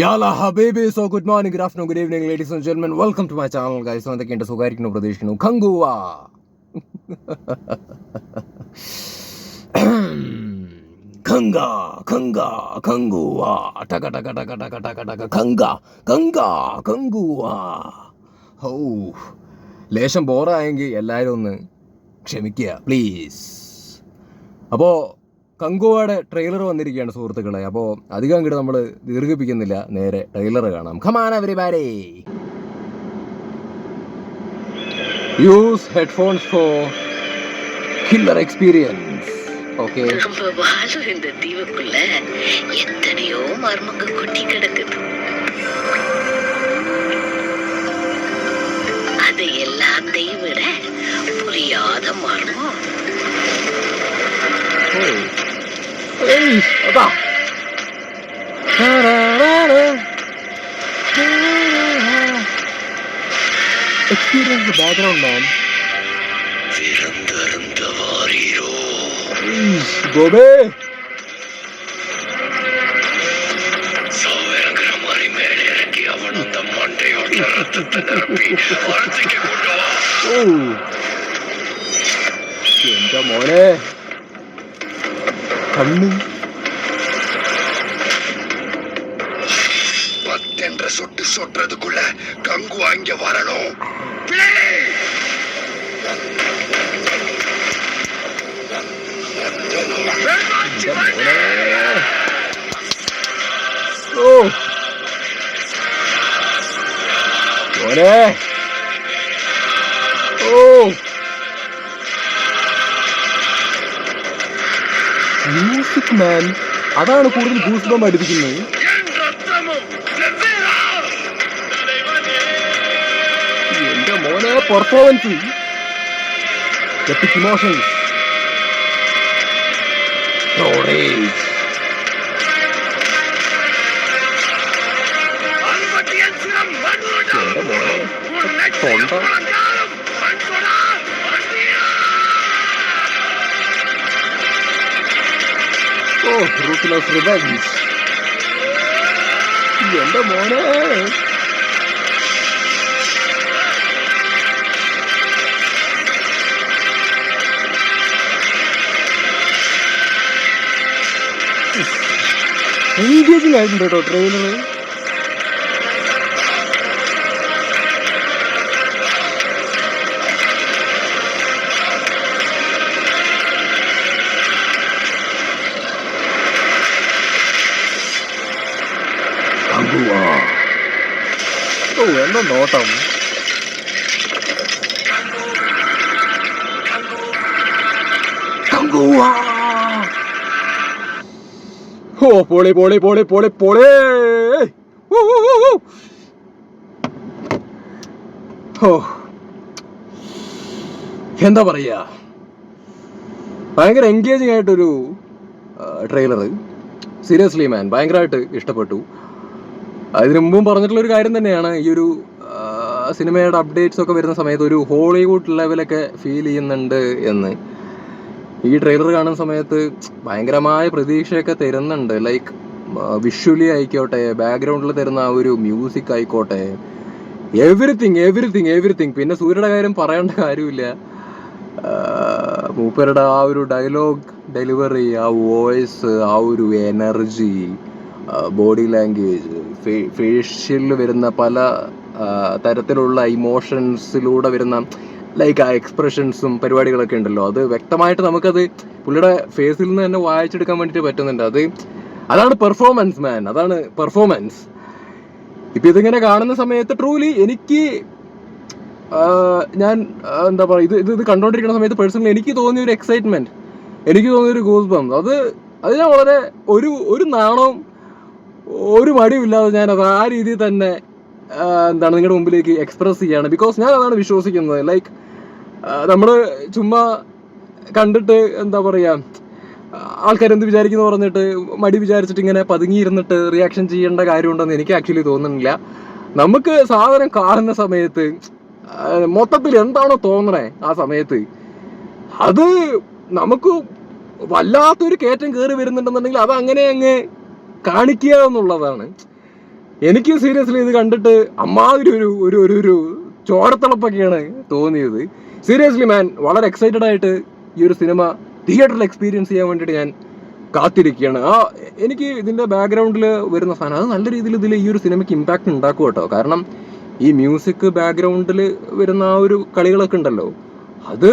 Yalla habibi, so good morning, good afternoon, good evening, ladies and gentlemen. Welcome to my channel, guys. എന്തൊക്കെയുണ്ട് സുഖമായിരിക്കുന്നു പ്രതീക്ഷിക്കുന്നു. കങ്കുവ കങ്ക കങ്ക കങ്കുവ ടക ടക ടക ടക ടക ടക കങ്ക കങ്ക കങ്കുവ. ഓ, ലേശം ബോറായെങ്കിൽ എല്ലാവരും ഒന്ന് ക്ഷമിക്കുക പ്ലീസ്. അപ്പോൾ കങ്കുവയുടെ ട്രെയിലർ വന്നിരിക്കുകയാണ് സുഹൃത്തുക്കളെ. അപ്പോൾ അധികം അങ്ങോട്ട് നമ്മൾ ദീർഘിപ്പിക്കുന്നില്ല, നേരെ ട്രെയിലർ കാണാം. Come on everybody. Use headphones for killer experience. Okay. நம்ம வாழும் இந்த தீவுக்குள்ள எத்தனையோ மர்மங்க கொட்டி கிடக்குது. அது எல்லாத்தையும் விட புரியாத மர்மம். അതാ experience the background, man. Gobe എന്റെ മോനെ കണ്ണു பத்தென்ற சொட்டு சொட்டுறதுக்குள்ள கங்கு அங்க வரணும். മ്യൂസിക് മാൻ, അതാണ് കൂടുതൽ ഗൂസ് ബംപ് അടിപ്പിക്കുന്നത്. എന്റെ മോനെ പെർഫോമൻസ്, എപ്പിക് ഇമോഷൻസ്, സ്റ്റോറേജ്. എന്റെ മോനെ തൊണ്ട. Oh, ruthless revenge. എന്റെ മോനെ എൻഗേജിങ് ആയിട്ടുണ്ട് കേട്ടോ ട്രെയിലർ. ഓ, എന്താ നോട്ടം. ഓ, പൊളി പൊളി പൊളി പൊളി പൊളി. ഓ, എന്താ പറയാ, ഭയങ്കര എൻഗേജിങ് ആയിട്ടൊരു ട്രെയിലർ. സീരിയസ്ലി മാൻ, ഭയങ്കരമായിട്ട് ഇഷ്ടപ്പെട്ടു. അതിനു മുമ്പും പറഞ്ഞിട്ടുള്ളൊരു കാര്യം തന്നെയാണ്, ഈ ഒരു സിനിമയുടെ അപ്ഡേറ്റ്സ് ഒക്കെ വരുന്ന സമയത്ത് ഒരു ഹോളിവുഡ് ലെവലൊക്കെ ഫീൽ ചെയ്യുന്നുണ്ട് എന്ന്. ഈ ട്രെയിലർ കാണുന്ന സമയത്ത് ഭയങ്കരമായ പ്രതീക്ഷയൊക്കെ തരുന്നുണ്ട്. ലൈക്ക് വിഷ്വലി ആയിക്കോട്ടെ, ബാക്ക്ഗ്രൗണ്ടിൽ തരുന്ന ആ ഒരു മ്യൂസിക് ആയിക്കോട്ടെ, എവറിത്തിങ് എവറിത്തിങ് എവറിത്തിങ്. പിന്നെ സൂര്യയുടെ കാര്യം പറയേണ്ട കാര്യമില്ല. മൂപ്പരുടെ ആ ഒരു ഡയലോഗ് ഡെലിവറി, ആ വോയിസ്, ആ ഒരു എനർജി, ബോഡി ലാംഗ്വേജ്, ഫേഷ്യലിൽ വരുന്ന പല തരത്തിലുള്ള ഇമോഷൻസിലൂടെ വരുന്ന ലൈക്ക് ആ എക്സ്പ്രഷൻസും പരിപാടികളൊക്കെ ഉണ്ടല്ലോ, അത് വ്യക്തമായിട്ട് നമുക്കത് പുള്ളിയുടെ ഫേസിൽ നിന്ന് തന്നെ വായിച്ചെടുക്കാൻ വേണ്ടിയിട്ട് പറ്റുന്നുണ്ട്. അതാണ് പെർഫോമൻസ് മാൻ, അതാണ് പെർഫോമൻസ്. ഇപ്പം ഇതിങ്ങനെ കാണുന്ന സമയത്ത് ട്രൂലി എനിക്ക് ഞാൻ എന്താ പറയുക, ഇത് കണ്ടുകൊണ്ടിരിക്കുന്ന സമയത്ത് പേഴ്സണലി എനിക്ക് തോന്നിയ ഒരു എക്സൈറ്റ്മെന്റ്, എനിക്ക് തോന്നിയൊരു ഗൂസ് ബംപ്, അത് ഞാൻ വളരെ ഒരു നാണവും ഒരു മടിയുമില്ലാതെ ഞാനത് ആ രീതിയിൽ തന്നെ എന്താണ് നിങ്ങളുടെ മുമ്പിലേക്ക് എക്സ്പ്രസ് ചെയ്യാണ്. ബിക്കോസ് ഞാൻ അതാണ് വിശ്വസിക്കുന്നത്. ലൈക്ക് നമ്മൾ ചുമ്മാ കണ്ടിട്ട് എന്താ പറയുക, ആൾക്കാരെന്ത് വിചാരിക്കുന്നു പറഞ്ഞിട്ട് മടി വിചാരിച്ചിട്ട് ഇങ്ങനെ പതുങ്ങിയിരുന്നിട്ട് റിയാക്ഷൻ ചെയ്യേണ്ട കാര്യമുണ്ടെന്ന് എനിക്ക് ആക്ച്വലി തോന്നുന്നില്ല. നമുക്ക് സാധനം കാണുന്ന സമയത്ത് മൊത്തത്തിൽ എന്താണോ തോന്നണേ ആ സമയത്ത്, അത് നമുക്ക് വല്ലാത്തൊരു കയറ്റം കയറി വരുന്നുണ്ടെന്നുണ്ടെങ്കിൽ അത് അങ്ങനെ അങ്ങ് കാണിക്കുക എന്നുള്ളതാണ്. എനിക്ക് സീരിയസ്ലി ഇത് കണ്ടിട്ട് അമ്മാതിരി ഒരു ചോരത്തിളപ്പൊക്കെയാണ് തോന്നിയത്. സീരിയസ്ലി മാൻ, വളരെ എക്സൈറ്റഡ് ആയിട്ട് ഈ ഒരു സിനിമ തിയേറ്ററിൽ എക്സ്പീരിയൻസ് ചെയ്യാൻ വേണ്ടിയിട്ട് ഞാൻ കാത്തിരിക്കുകയാണ്. എനിക്ക് ഇതിൻ്റെ ബാക്ക്ഗ്രൗണ്ടിൽ വരുന്ന സാധനം അത് നല്ല രീതിയിൽ ഇതിൽ ഈ ഒരു സിനിമയ്ക്ക് ഇമ്പാക്റ്റ് ഉണ്ടാക്കും കേട്ടോ. കാരണം ഈ മ്യൂസിക് ബാക്ക്ഗ്രൗണ്ടിൽ വരുന്ന ആ ഒരു കളികളൊക്കെ ഉണ്ടല്ലോ, അത്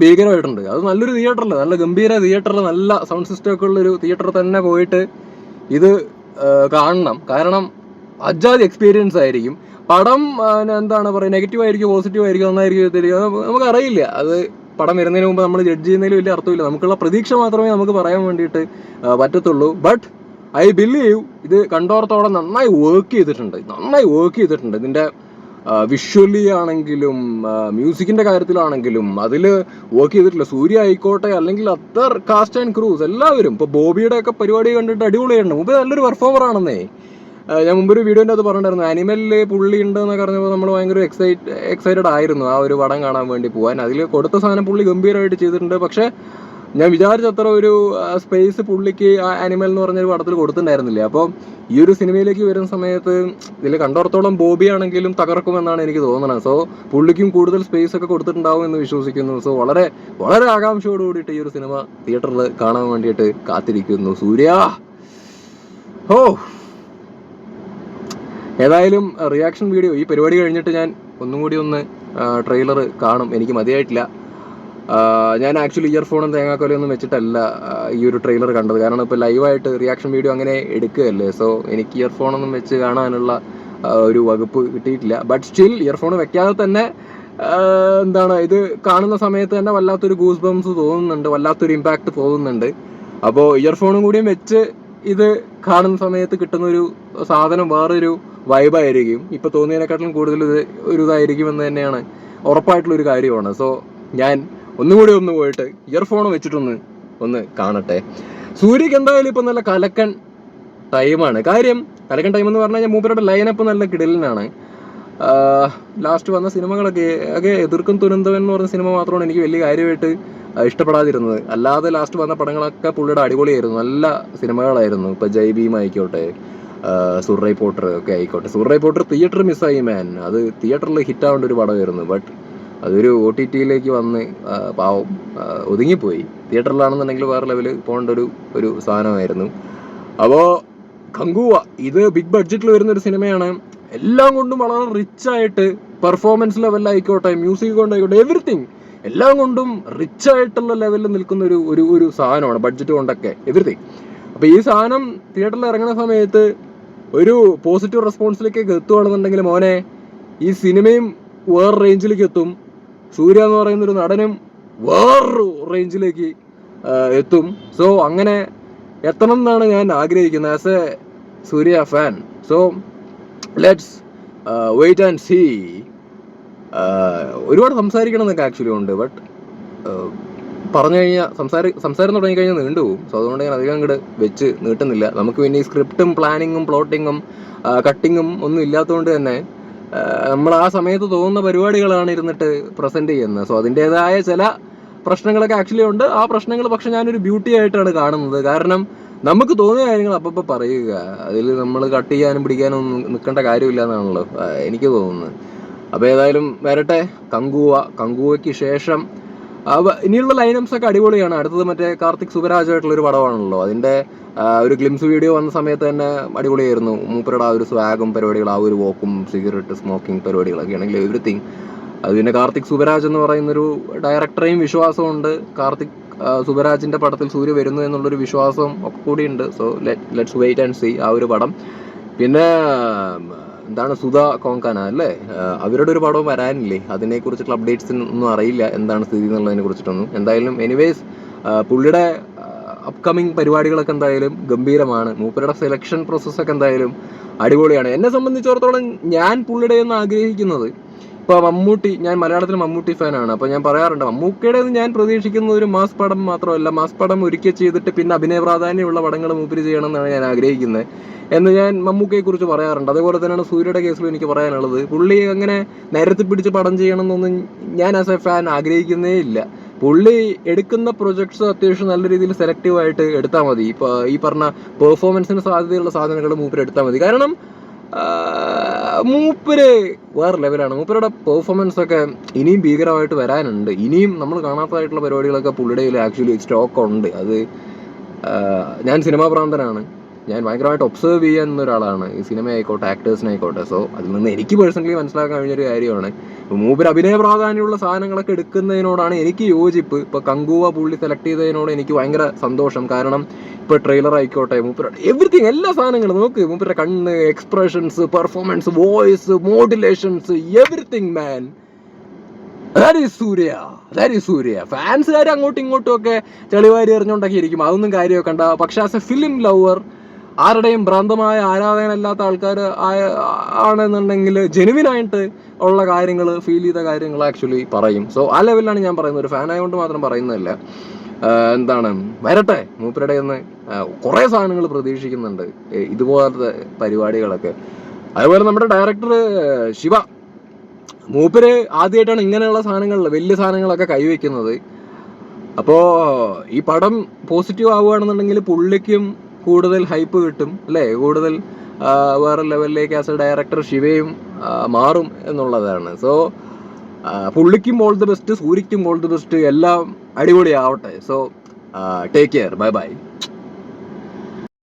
ഭീകരമായിട്ടുണ്ട്. അത് നല്ലൊരു തിയേറ്ററിൽ, നല്ല ഗംഭീര തിയേറ്ററിൽ, നല്ല സൗണ്ട് സിസ്റ്റം ഒക്കെ ഉള്ളൊരു തിയേറ്ററിൽ തന്നെ പോയിട്ട് ഇത് കാണണം. കാരണം അജാതി എക്സ്പീരിയൻസ് ആയിരിക്കും. പടം എന്താണ് പറയുക, നെഗറ്റീവ് ആയിരിക്കും, പോസിറ്റീവ് ആയിരിക്കും, ഒന്നായിരിക്കും, നമുക്കറിയില്ല. അത് പടം വരുന്നതിന് മുമ്പ് നമ്മൾ ജഡ്ജ് ചെയ്യുന്നതിൽ വലിയ അർത്ഥമില്ല. നമുക്കുള്ള പ്രതീക്ഷ മാത്രമേ നമുക്ക് പറയാൻ വേണ്ടിയിട്ട് പറ്റത്തുള്ളൂ. ബട്ട് ഐ ബിലീവ് ഇത് കണ്ടോർത്തോളം നന്നായി വർക്ക് ചെയ്തിട്ടുണ്ട്. ഇതിൻ്റെ വിഷ്വലി ആണെങ്കിലും മ്യൂസിക്കിൻ്റെ കാര്യത്തിലാണെങ്കിലും അതിൽ വർക്ക് ചെയ്തിട്ടില്ല. സൂര്യ ആയിക്കോട്ടെ, അല്ലെങ്കിൽ അതർ കാസ്റ്റ് ആൻഡ് ക്രൂസ് എല്ലാവരും. ഇപ്പോൾ ബോബിയുടെ ഒക്കെ പരിപാടി കണ്ടിട്ട് അടിപൊളിയുണ്ട്. മുമ്പ് നല്ലൊരു പെർഫോമർ ആണെന്നേ. ഞാൻ മുമ്പൊരു വീഡിയോൻ്റെ അത് പറഞ്ഞിട്ടുണ്ടായിരുന്നു. ആനിമലിൽ പുള്ളി ഉണ്ട് എന്നൊക്കെ പറഞ്ഞപ്പോൾ നമ്മൾ ഭയങ്കര എക്സൈറ്റഡ് ആയിരുന്നു ആ ഒരു പടം കാണാൻ വേണ്ടി പോകാൻ. അതിൽ കൊടുത്ത സാധനം പുള്ളി ഗംഭീരമായിട്ട് ചെയ്തിട്ടുണ്ട്. പക്ഷേ ഞാൻ വിചാരിച്ചത്ര ഒരു സ്പേസ് പുള്ളിക്ക് ആ ആനിമൽ എന്ന് പറഞ്ഞൊരു പടത്തിൽ കൊടുത്തിട്ടുണ്ടായിരുന്നില്ല. അപ്പോൾ ഈ ഒരു സിനിമയിലേക്ക് വരുന്ന സമയത്ത് ഇതിൽ കണ്ടോടത്തോളം ബോബി ആണെങ്കിലും തകർക്കുമെന്നാണ് എനിക്ക് തോന്നുന്നത്. സോ പുള്ളിക്കും കൂടുതൽ സ്പേസ് ഒക്കെ കൊടുത്തിട്ടുണ്ടാവും എന്ന് വിശ്വസിക്കുന്നു. സോ വളരെ വളരെ ആകാംക്ഷയോട് കൂടിയിട്ട് ഈ ഒരു സിനിമ തിയേറ്ററിൽ കാണാൻ വേണ്ടിയിട്ട് കാത്തിരിക്കുന്നു. സൂര്യ ഏതായാലും റിയാക്ഷൻ വീഡിയോ ഈ പരിപാടി കഴിഞ്ഞിട്ട് ഞാൻ ഒന്നും കൂടി ഒന്ന് ട്രെയിലർ കാണും. എനിക്ക് മതിയായിട്ടില്ല. ഞാൻ ആക്ച്വലി ഇയർഫോണും തേങ്ങാക്കൊലയൊന്നും വെച്ചിട്ടല്ല ഈ ഒരു ട്രെയിലർ കണ്ടത്. കാരണം ഇപ്പോൾ ലൈവായിട്ട് റിയാക്ഷൻ വീഡിയോ അങ്ങനെ എടുക്കുകയല്ലേ. സോ എനിക്ക് ഇയർഫോണൊന്നും വെച്ച് കാണാനുള്ള ഒരു വകുപ്പ് കിട്ടിയിട്ടില്ല. ബട്ട് സ്റ്റിൽ ഇയർഫോൺ വെക്കാതെ തന്നെ ഇത് കാണുന്ന സമയത്ത് തന്നെ വല്ലാത്തൊരു ഗൂസ് ബംസ് തോന്നുന്നുണ്ട്, വല്ലാത്തൊരു ഇമ്പാക്റ്റ് തോന്നുന്നുണ്ട്. അപ്പോൾ ഇയർഫോണും കൂടിയും വെച്ച് ഇത് കാണുന്ന സമയത്ത് കിട്ടുന്നൊരു സാധനം വേറൊരു വൈബായിരിക്കും. ഇപ്പോൾ തോന്നിയതിനെക്കാട്ടിലും കൂടുതൽ ഒരു ഇതായിരിക്കുമെന്ന് തന്നെയാണ് ഉറപ്പായിട്ടുള്ളൊരു കാര്യമാണ്. സോ ഞാൻ ഒന്നുകൂടി ഒന്ന് പോയിട്ട് ഇയർഫോൺ വെച്ചിട്ടൊന്ന് കാണട്ടെ. സൂര്യക്ക് എന്തായാലും ഇപ്പം നല്ല കലക്കൻ ടൈമാണ്. കലക്കൻ ടൈം എന്ന് പറഞ്ഞു കഴിഞ്ഞാൽ മൂപ്പരുടെ ലൈനപ്പ് നല്ല കിടലിനാണ്. ലാസ്റ്റ് വന്ന സിനിമകളൊക്കെ എതിർക്കും തുരന്തവൻ എന്ന് പറഞ്ഞ സിനിമ മാത്രമാണ് എനിക്ക് വലിയ കാര്യമായിട്ട് ഇഷ്ടപ്പെടാതിരുന്നത്. അല്ലാതെ ലാസ്റ്റ് വന്ന പടങ്ങളൊക്കെ പുള്ളിയുടെ അടിപൊളിയായിരുന്നു, നല്ല സിനിമകളായിരുന്നു. ഇപ്പോൾ ജയ് ഭീം ആയിക്കോട്ടെ, സുറൈ പോട്ടർ ഒക്കെ ആയിക്കോട്ടെ. സുറൈ പോട്ടർ തിയേറ്റർ മിസ്സായി മാൻ. അത് തിയേറ്ററിൽ ഹിറ്റാവേണ്ട ഒരു പടമായിരുന്നു. ബട്ട് അതൊരു OTT-യിലേക്ക് വന്ന് പാവം ഒതുങ്ങിപ്പോയി. തിയേറ്ററിലാണെന്നുണ്ടെങ്കിൽ വേറെ ലെവല് പോകേണ്ട ഒരു സാധനമായിരുന്നു. അപ്പോൾ കങ്കുവ ഇത് ബിഗ് ബഡ്ജറ്റിൽ വരുന്നൊരു സിനിമയാണ്. എല്ലാം കൊണ്ടും വളരെ റിച്ചായിട്ട്, പെർഫോമൻസ് ലെവലിലായിക്കോട്ടെ, മ്യൂസിക് കൊണ്ടായിക്കോട്ടെ, എവറിത്തിങ് എല്ലാം കൊണ്ടും റിച്ചായിട്ടുള്ള ലെവലിൽ നിൽക്കുന്ന ഒരു സാധനമാണ്. ബഡ്ജറ്റ് കൊണ്ടൊക്കെ എവറിത്തിങ്. അപ്പോൾ ഈ സാധനം തിയേറ്ററിൽ ഇറങ്ങുന്ന സമയത്ത് ഒരു പോസിറ്റീവ് റെസ്പോൺസിലേക്ക് എത്തുകയാണെന്നുണ്ടെങ്കിൽ മോനെ ഈ സിനിമയും വേറെ റേഞ്ചിലേക്ക് എത്തും. സൂര്യ എന്ന് പറയുന്നൊരു നടനും വേറൊരു റേഞ്ചിലേക്ക് എത്തും. സോ അങ്ങനെ എത്തണം എന്നാണ് ഞാൻ ആഗ്രഹിക്കുന്നത് as a Suriya fan. So let's wait and see. ഒരുപാട് സംസാരിക്കണം എന്നൊക്കെ ആക്ച്വലി ഉണ്ട്. ബട്ട് പറഞ്ഞു കഴിഞ്ഞാൽ സംസാരം തുടങ്ങിക്കഴിഞ്ഞാൽ നീണ്ടുപോകും. സോ അതുകൊണ്ട് ഞാൻ അധികം അങ്ങോട്ട് വെച്ച് നീട്ടുന്നില്ല. നമുക്ക് പിന്നെ ഈ സ്ക്രിപ്റ്റും പ്ലാനിങ്ങും പ്ലോട്ടിങ്ങും കട്ടിങ്ങും ഒന്നും ഇല്ലാത്തതുകൊണ്ട് തന്നെ നമ്മൾ ആ സമയത്ത് തോന്നുന്ന പരിപാടികളാണ് ഇരുന്നിട്ട് പ്രസൻറ്റ് ചെയ്യുന്നത്. സോ അതിൻ്റേതായ ചില പ്രശ്നങ്ങളൊക്കെ ആക്ച്വലി ഉണ്ട്. ആ പ്രശ്നങ്ങൾ പക്ഷെ ഞാനൊരു ബ്യൂട്ടി ആയിട്ടാണ് കാണുന്നത്. കാരണം നമുക്ക് തോന്നിയ കാര്യങ്ങൾ അപ്പം പറയുക, അതിൽ നമ്മൾ കട്ട് ചെയ്യാനും പിടിക്കാനും ഒന്നും നിൽക്കേണ്ട കാര്യമില്ല എന്നാണല്ലോ എനിക്ക് തോന്നുന്നത്. അപ്പോൾ ഏതായാലും വരട്ടെ. കങ്കുവയ്ക്ക് ശേഷം ഇനിയുള്ള ലൈനപ്സ് ഒക്കെ അടിപൊളിയാണ്. അടുത്തത് മറ്റേ കാർത്തിക് സുബരാജായിട്ടുള്ളൊരു പടമാണല്ലോ. അതിൻ്റെ ഒരു ഗ്ലിംസ് വീഡിയോ വന്ന സമയത്ത് തന്നെ അടിപൊളിയായിരുന്നു. മൂപ്പരുടെ ആ ഒരു സ്വാഗും പരിപാടികൾ, ആ ഒരു വോക്കും സിഗരറ്റ് സ്മോക്കിംഗ് പരിപാടികളൊക്കെ ആണെങ്കിൽ എവറിത്തിങ്. അത് പിന്നെ കാർത്തിക് സുബരാജ് എന്ന് പറയുന്നൊരു ഡയറക്ടറെയും വിശ്വാസമുണ്ട്. കാർത്തിക് സുബരാജിൻ്റെ പടത്തിൽ സൂര്യ വരുന്നു എന്നുള്ളൊരു വിശ്വാസം ഒക്കെ കൂടിയുണ്ട്. So let's wait and see ആ ഒരു പടം. പിന്നെ എന്താണ് സുധ കോങ്കാന അല്ലേ, അവരുടെ ഒരു പടവും വരാനില്ലേ? അതിനെക്കുറിച്ചിട്ടുള്ള അപ്ഡേറ്റ്സ് ഒന്നും അറിയില്ല, എന്താണ് സ്ഥിതി എന്നുള്ളതിനെ കുറിച്ചിട്ടൊന്നും. എന്തായാലും എനിവേസ് പുള്ളിയുടെ അപ്കമിങ് പരിപാടികളൊക്കെ എന്തായാലും ഗംഭീരമാണ്. മൂപ്പരുടെ സെലക്ഷൻ പ്രോസസ്സൊക്കെ എന്തായാലും അടിപൊളിയാണ്. എന്നെ സംബന്ധിച്ചിടത്തോളം ഞാൻ പുള്ളിയുടെ ഒന്ന് ആഗ്രഹിക്കുന്നത്, ഇപ്പോൾ മമ്മൂട്ടി, ഞാൻ മലയാളത്തിൽ മമ്മൂട്ടി ഫാനാണ്. അപ്പോൾ ഞാൻ പറയാറുണ്ട് മമ്മൂക്കയുടെ ഞാൻ പ്രതീക്ഷിക്കുന്നത് ഒരു മാസ് പടം മാത്രമല്ല, മാസ് പടം ഒരിക്കൽ ചെയ്തിട്ട് പിന്നെ അഭിനയ പ്രാധാന്യമുള്ള പടങ്ങൾ മൂപ്പര് ചെയ്യണം എന്നാണ് ഞാൻ ആഗ്രഹിക്കുന്നത് എന്ന് ഞാൻ മമ്മൂക്കയെക്കുറിച്ച് പറയാറുണ്ട്. അതേപോലെ തന്നെയാണ് സൂര്യയുടെ കേസിലും എനിക്ക് പറയാനുള്ളത്. പുള്ളി അങ്ങനെ നേരത്തെ പിടിച്ച് പടം ചെയ്യണം എന്നൊന്നും ഞാൻ ആസ് എ ഫാൻ ആഗ്രഹിക്കുന്നേ ഇല്ല. പുള്ളി എടുക്കുന്ന പ്രൊജക്ട്സ് അത്യാവശ്യം നല്ല രീതിയിൽ സെലക്റ്റീവായിട്ട് എടുത്താൽ മതി. ഇപ്പോൾ ഈ പറഞ്ഞ പെർഫോമൻസിന് സാധ്യതയുള്ള സാധനങ്ങൾ മൂപ്പര് എടുത്താൽ മതി. കാരണം മൂപ്പര് വേറെ ലെവലാണ്. മൂപ്പരുടെ പെർഫോമൻസ് ഒക്കെ ഇനിയും ഭീകരമായിട്ട് വരാനുണ്ട്. ഇനിയും നമ്മൾ കാണാത്തതായിട്ടുള്ള പരിപാടികളൊക്കെ പുള്ളിയുടെ കയ്യിൽ ആക്ച്വലി സ്റ്റോക്ക് ഉണ്ട്. അത് ഞാൻ സിനിമാ പ്രാന്തനാണ്, ഞാൻ ഭയങ്കരമായിട്ട് ഒബ്സർവ് ചെയ്യുന്ന ഒരാളാണ്, ഈ സിനിമ ആയിക്കോട്ടെ ആക്ടേഴ്സിനായിക്കോട്ടെ. സോ അതിൽ നിന്ന് എനിക്ക് പേഴ്സണലി മനസ്സിലാക്കാൻ കഴിഞ്ഞൊരു കാര്യമാണ് മൂപ്പര് അഭിനയ പ്രാധാന്യമുള്ള സാധനങ്ങളൊക്കെ എടുക്കുന്നതിനോടാണ് എനിക്ക് യോജിപ്പ്. ഇപ്പോൾ കങ്കുവ പുള്ളി സെലക്ട് ചെയ്തതിനോട് എനിക്ക് ഭയങ്കര സന്തോഷം. കാരണം ഇപ്പോൾ ട്രെയിലർ ആയിക്കോട്ടെ, മൂപ്പരുടെ എവറിത്തിങ്, എല്ലാ സാധനങ്ങളും നോക്ക്, മൂപ്പരുടെ കണ്ണ്, expressions, performance, voice, modulations, everything man, that is Suriya. ഫാൻസുകാർ അങ്ങോട്ടും ഇങ്ങോട്ടും ഒക്കെ ചെളിവാരി എറിഞ്ഞുകൊണ്ടൊക്കെ ഇരിക്കും, അതൊന്നും കാര്യം കണ്ട. പക്ഷെ ആസ് എ ഫിലിം ലവർ, ആരുടെയും ഭ്രാന്തമായ ആരാധകനല്ലാത്ത ആൾക്കാർ ആണെന്നുണ്ടെങ്കിൽ ജെനുവിനായിട്ട് ഉള്ള കാര്യങ്ങൾ, ഫീൽ ചെയ്ത കാര്യങ്ങൾ ആക്ച്വലി പറയും. സോ ആ ലെവലിലാണ് ഞാൻ പറയുന്നത്, ഒരു ഫാനായതുകൊണ്ട് മാത്രം പറയുന്നതല്ല. എന്താണ്, വരട്ടെ മൂപ്പരുടെ നിന്ന് കുറേ സാധനങ്ങൾ പ്രതീക്ഷിക്കുന്നുണ്ട്, ഇതുപോലത്തെ പരിപാടികളൊക്കെ. അതുപോലെ നമ്മുടെ ഡയറക്ടർ ശിവ, മൂപ്പര് ആദ്യമായിട്ടാണ് ഇങ്ങനെയുള്ള സാധനങ്ങളിൽ വലിയ സാധനങ്ങളൊക്കെ കൈവയ്ക്കുന്നത്. അപ്പോൾ ഈ പടം പോസിറ്റീവ് ആവുകയാണെന്നുണ്ടെങ്കിൽ പുള്ളിക്കും കൂടുതൽ ഹൈപ്പ് കിട്ടും അല്ലേ, കൂടുതൽ വേറെ ലെവലിലേക്ക് ആസ് എ ഡയറക്ടർ ശിവയും മാറും എന്നുള്ളതാണ്. സോ പുള്ളിക്കും ഓൾ ദി ബെസ്റ്റ്, സൂര്യക്കും ഓൾ ദി ബെസ്റ്റ്, എല്ലാം അടിപൊളിയാവട്ടെ. So take care, bye by.